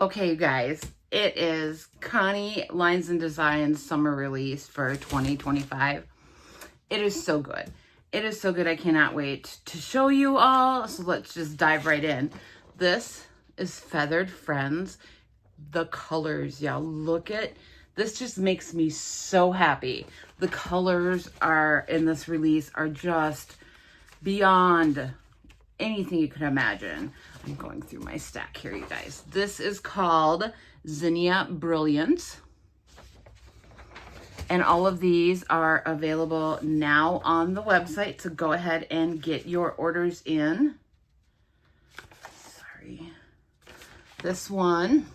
Okay, you guys, it is Connie Lines Designs summer release for 2025. It is so good. It is so good. I cannot wait to show you all. So let's just dive right in. This is Feathered Friends. The colors, y'all, look at this. Just makes me so happy. The colors are in this release are just beyond anything you could imagine. I'm going through my stack here, you guys. This is called Zinnia Brilliance. And all of these are available now on the website, so go ahead and get your orders in. Sorry. This one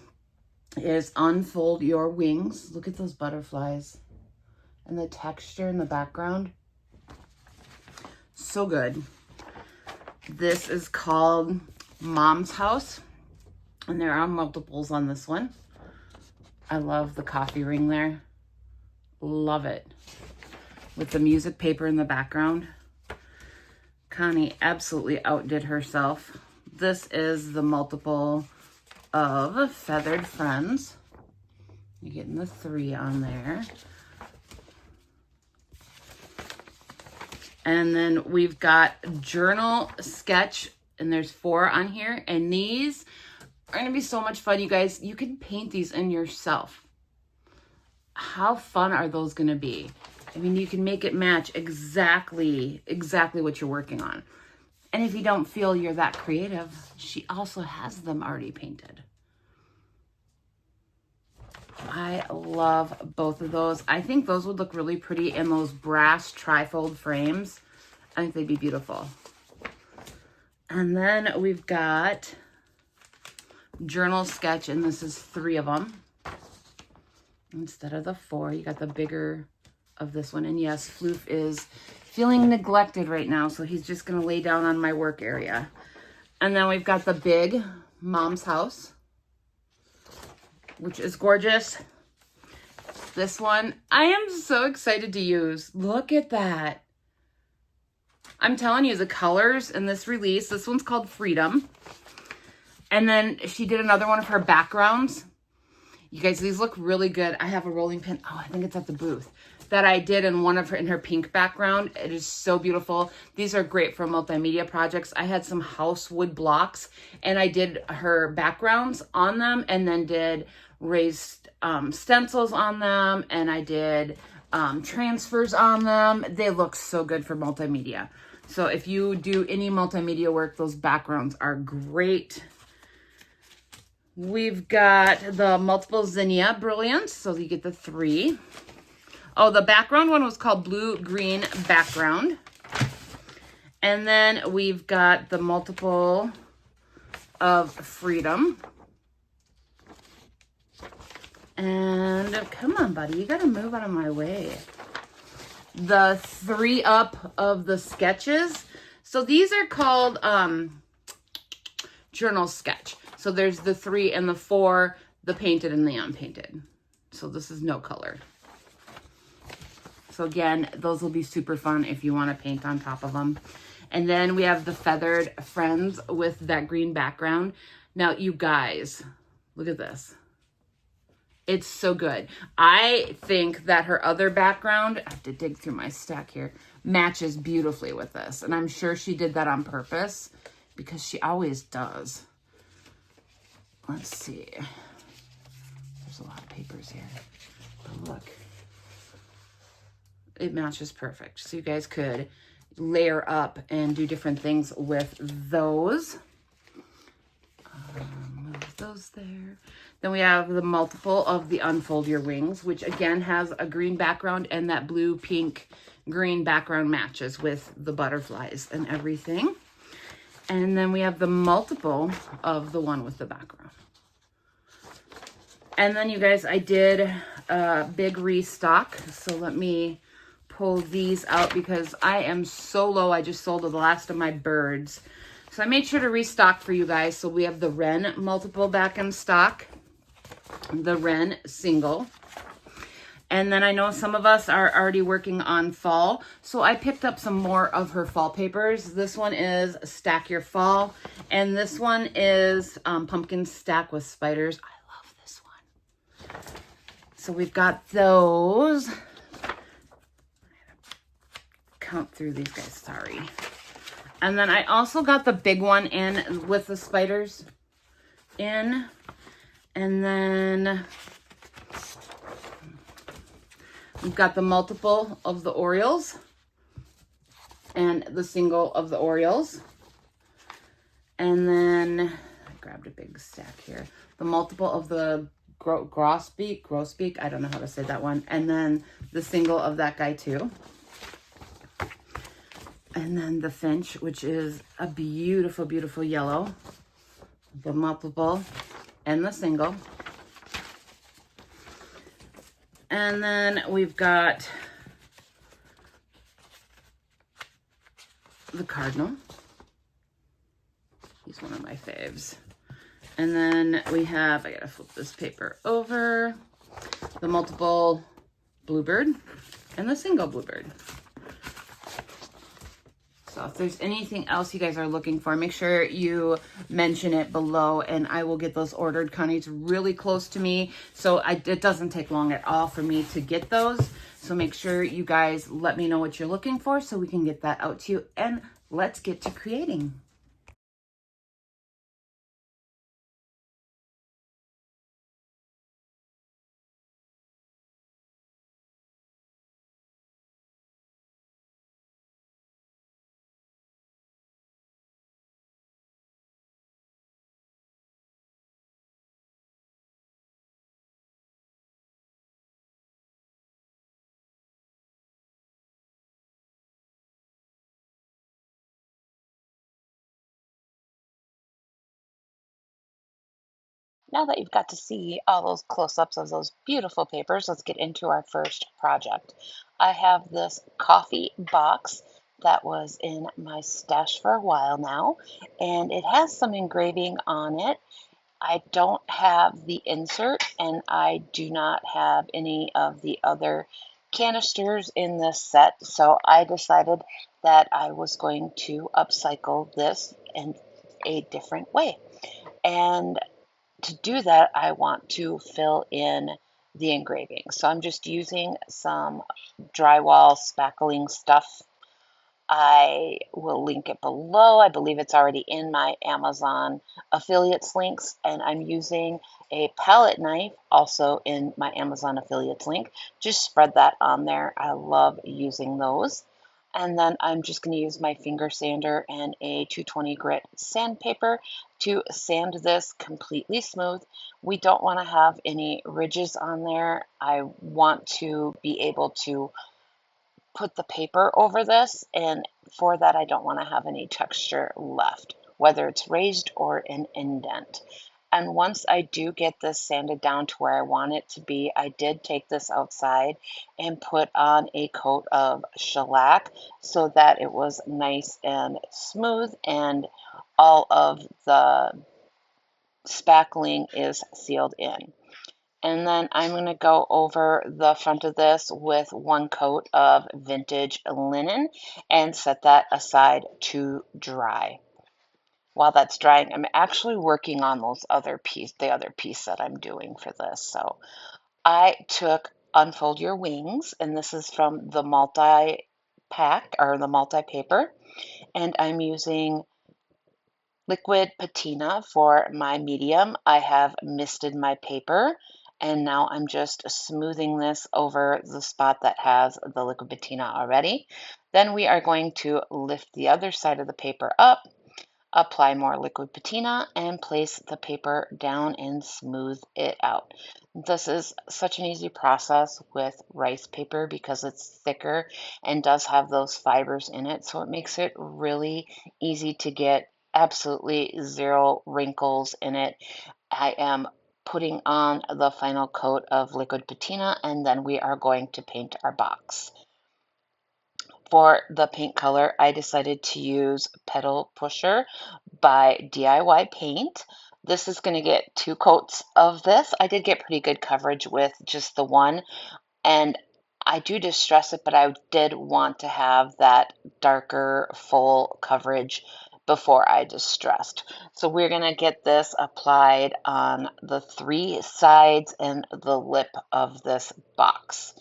is Unfold Your Wings. Look at those butterflies and the texture in the background. So good. This is called Mom's House, and there are multiples on this one. I love the coffee ring there. Love it. With the music paper in the background. Connie absolutely outdid herself. This is the multiple of Feathered Friends. You're getting the 3 on there. And then we've got Journal Sketch, and there's 4 on here. And these are going to be so much fun, you guys. You can paint these in yourself. How fun are those going to be? I mean, you can make it match exactly what you're working on. And if you don't feel you're that creative, she also has them already painted. I love both of those. I think those would look really pretty in those brass trifold frames. I think they'd be beautiful. And then we've got Journal Sketch, and this is 3 of them. Instead of the 4, you got the bigger of this one. And yes, Floof is feeling neglected right now, so he's just going to lay down on my work area. And then we've got the big Mom's House, which is gorgeous. This one, I am so excited to use. Look at that. I'm telling you, the colors in this release, this one's called Freedom. And then she did another one of her backgrounds. You guys, these look really good. I have a rolling pin. Oh, I think it's at the booth that I did in one of her, in her pink background. It is so beautiful. These are great for multimedia projects. I had some house wood blocks, and I did her backgrounds on them, and then did raised stencils on them, and I did transfers on them. They look so good for multimedia. So if you do any multimedia work, those backgrounds are great. We've got the multiple Zinnia Brilliance, so you get the 3. Oh, the background one was called Blue Green Background. And then we've got the multiple of Freedom. And come on, buddy, you gotta move out of my way. The 3 up of the sketches. So these are called Journal Sketch. So there's the 3 and the 4, the painted and the unpainted. So this is no color. So again, those will be super fun if you want to paint on top of them. And then we have the Feathered Friends with that green background. Now, you guys, look at this. It's so good. I think that her other background, I have to dig through my stack here, matches beautifully with this. And I'm sure she did that on purpose because she always does. Let's see. There's a lot of papers here. But look. It matches perfect. So you guys could layer up and do different things with those. Move those there. Then we have the multiple of the Unfold Your Wings, which again has a green background, and that blue, pink, green background matches with the butterflies and everything. And then we have the multiple of the one with the background. And then you guys, I did a big restock. So let me pull these out because I am so low. I just sold the last of my birds. So I made sure to restock for you guys. So we have the Wren multiple back in stock, the Wren single, And then I know some of us are already working on fall, so I picked up some more of her fall papers. This one is Stack Your Fall, and this one is Pumpkin Stack with Spiders. I love this one. So we've got those. Count through these guys, sorry. And then I also got the big one in with the spiders in. And then we've got the multiple of the Orioles and the single of the Orioles. And then I grabbed a big stack here. The multiple of the grosbeak, I don't know how to say that one. And then the single of that guy too. And then the finch, which is a beautiful, beautiful yellow. The multiple and the single. And then we've got the cardinal. He's one of my faves. And then we have, I gotta flip this paper over, the multiple bluebird and the single bluebird. So if there's anything else you guys are looking for, make sure you mention it below and I will get those ordered. Connie's really close to me, so it doesn't take long at all for me to get those. So make sure you guys let me know what you're looking for so we can get that out to you, and let's get to creating. Now that you've got to see all those close-ups of those beautiful papers, let's get into our first project. I have this coffee box that was in my stash for a while now, and it has some engraving on it. I don't have the insert, and I do not have any of the other canisters in this set, so I decided that I was going to upcycle this in a different way. And to do that, I want to fill in the engraving. So I'm just using some drywall spackling stuff. I will link it below. I believe it's already in my Amazon affiliates links, and I'm using a palette knife also in my Amazon affiliates link. Just spread that on there. I love using those. And then I'm just going to use my finger sander and a 220 grit sandpaper to sand this completely smooth. We don't want to have any ridges on there. I want to be able to put the paper over this, and for that I don't want to have any texture left, whether it's raised or an indent. And once I do get this sanded down to where I want it to be, I did take this outside and put on a coat of shellac so that it was nice and smooth and all of the spackling is sealed in. And then I'm going to go over the front of this with one coat of vintage linen and set that aside to dry. While that's drying, I'm actually working on the other piece that I'm doing for this. So I took Unfold Your Wings, and this is from the multi-pack or the multi-paper, and I'm using liquid patina for my medium. I have misted my paper, and now I'm just smoothing this over the spot that has the liquid patina already. Then we are going to lift the other side of the paper up, apply more liquid patina, and place the paper down and smooth it out. This is such an easy process with rice paper because it's thicker and does have those fibers in it, so it makes it really easy to get absolutely zero wrinkles in it. I am putting on the final coat of liquid patina, and then we are going to paint our box. For the paint color, I decided to use Petal Pusher by DIY Paint. This is going to get 2 coats of this. I did get pretty good coverage with just the one. And I do distress it, but I did want to have that darker full coverage before I distressed. So we're going to get this applied on the three sides and the lip of this box.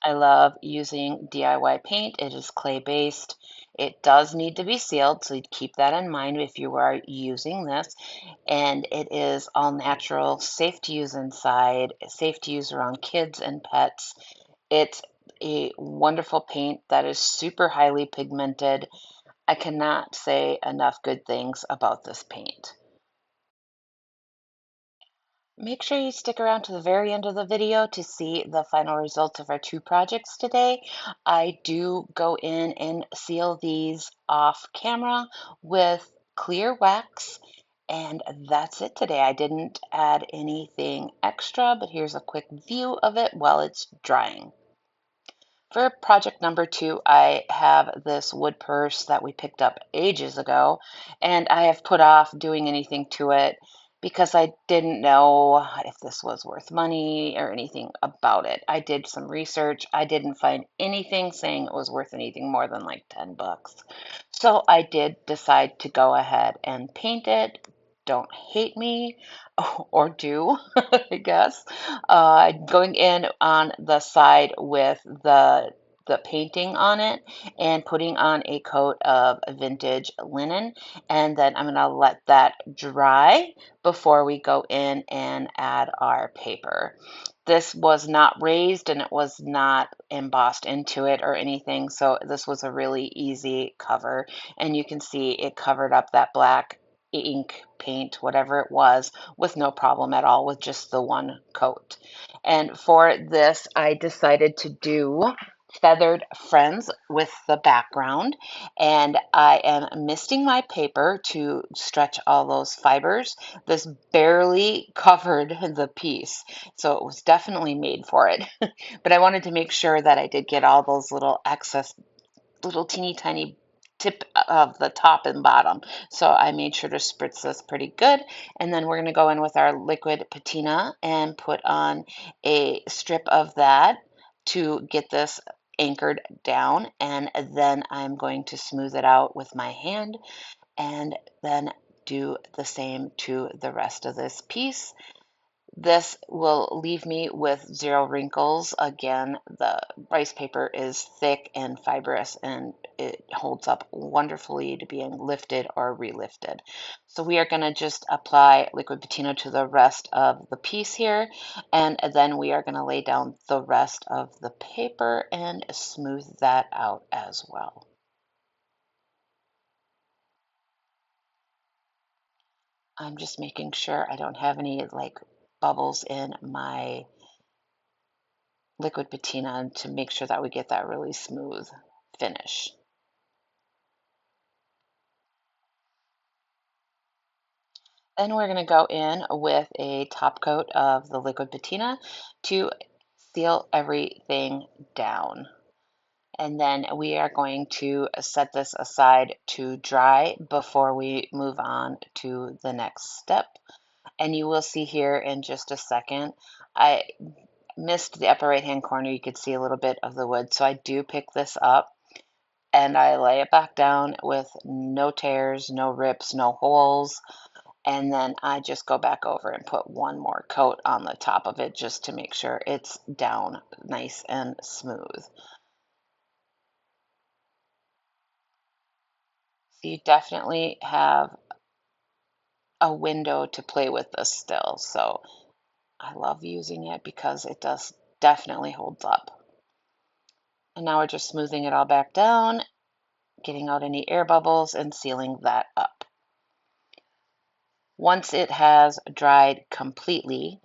I love using DIY paint. It is clay based. It does need to be sealed, so keep that in mind if you are using this. And it is all natural, safe to use inside, safe to use around kids and pets. It's a wonderful paint that is super highly pigmented. I cannot say enough good things about this paint. Make sure you stick around to the very end of the video to see the final results of our two projects today. I do go in and seal these off camera with clear wax, and that's it today. I didn't add anything extra, but here's a quick view of it while it's drying. For project number two, I have this wood purse that we picked up ages ago, and I have put off doing anything to it because I didn't know if this was worth money or anything about it. I did some research. I didn't find anything saying it was worth anything more than like 10 bucks. So I did decide to go ahead and paint it. Don't hate me, or do, I guess. Going in on the side with the painting on it and putting on a coat of vintage linen, and then I'm going to let that dry before we go in and add our paper. This was not raised and it was not embossed into it or anything, so this was a really easy cover, and you can see it covered up that black ink paint, whatever it was, with no problem at all with just the one coat. And for this, I decided to do feathered friends with the background, and I am misting my paper to stretch all those fibers. This barely covered the piece, so it was definitely made for it. But I wanted to make sure that I did get all those little excess, little teeny tiny tip of the top and bottom. So I made sure to spritz this pretty good. And then we're going to go in with our liquid patina and put on a strip of that to get this anchored down. And then I'm going to smooth it out with my hand and then do the same to the rest of this piece. This will leave me with zero wrinkles. Again, the rice paper is thick and fibrous and it holds up wonderfully to being lifted or relifted. So we are going to just apply liquid patina to the rest of the piece here, and then we are going to lay down the rest of the paper and smooth that out as well. I'm just making sure I don't have any like bubbles in my liquid patina to make sure that we get that really smooth finish. Then we're going to go in with a top coat of the liquid patina to seal everything down. And then we are going to set this aside to dry before we move on to the next step. And you will see here in just a second, I missed the upper right hand corner. You could see a little bit of the wood. So I do pick this up and I lay it back down with no tears, no rips, no holes. And then I just go back over and put one more coat on the top of it just to make sure it's down nice and smooth. So you definitely have a window to play with this still. So I love using it because it does definitely holds up. And now we're just smoothing it all back down, getting out any air bubbles and sealing that up. Once it has dried completely,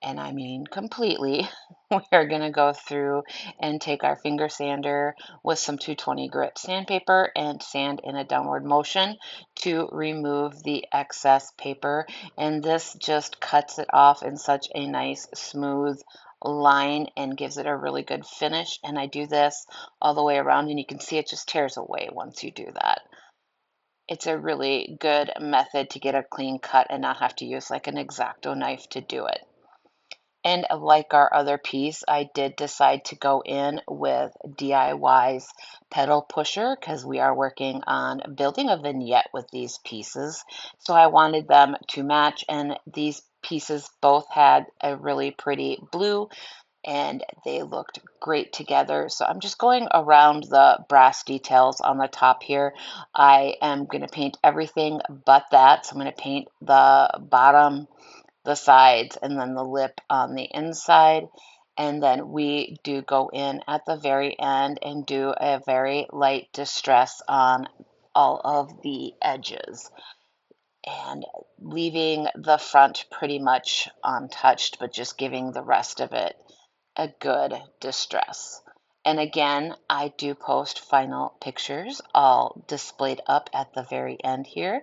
and I mean completely, we are going to go through and take our finger sander with some 220 grit sandpaper and sand in a downward motion to remove the excess paper. And this just cuts it off in such a nice smooth line and gives it a really good finish. And I do this all the way around, and you can see it just tears away once you do that. It's a really good method to get a clean cut and not have to use like an X-Acto knife to do it. And like our other piece, I did decide to go in with DIY's pedal pusher because we are working on building a vignette with these pieces. So I wanted them to match, and these pieces both had a really pretty blue and they looked great together. So I'm just going around the brass details on the top here. I am going to paint everything but that. So I'm going to paint the bottom, the sides, and then the lip on the inside. And then we do go in at the very end and do a very light distress on all of the edges and leaving the front pretty much untouched, but just giving the rest of it a good distress. And again, I do post final pictures all displayed up at the very end here.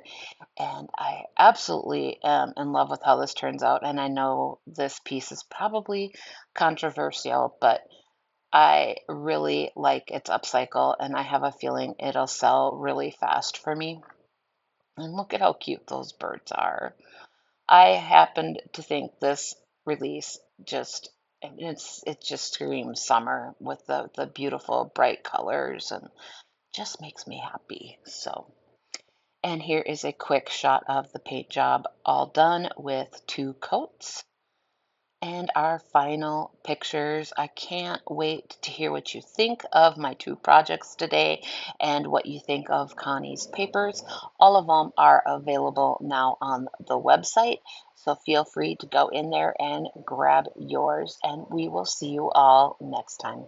And I absolutely am in love with how this turns out. And I know this piece is probably controversial, but I really like its upcycle, and I have a feeling it'll sell really fast for me. And look at how cute those birds are. I happened to think this release just it just screams summer with the beautiful bright colors and just makes me happy. So, and here is a quick shot of the paint job all done with 2 coats. And our final pictures. I can't wait to hear what you think of my 2 projects today and what you think of Connie's papers. All of them are available now on the website, so feel free to go in there and grab yours, and we will see you all next time.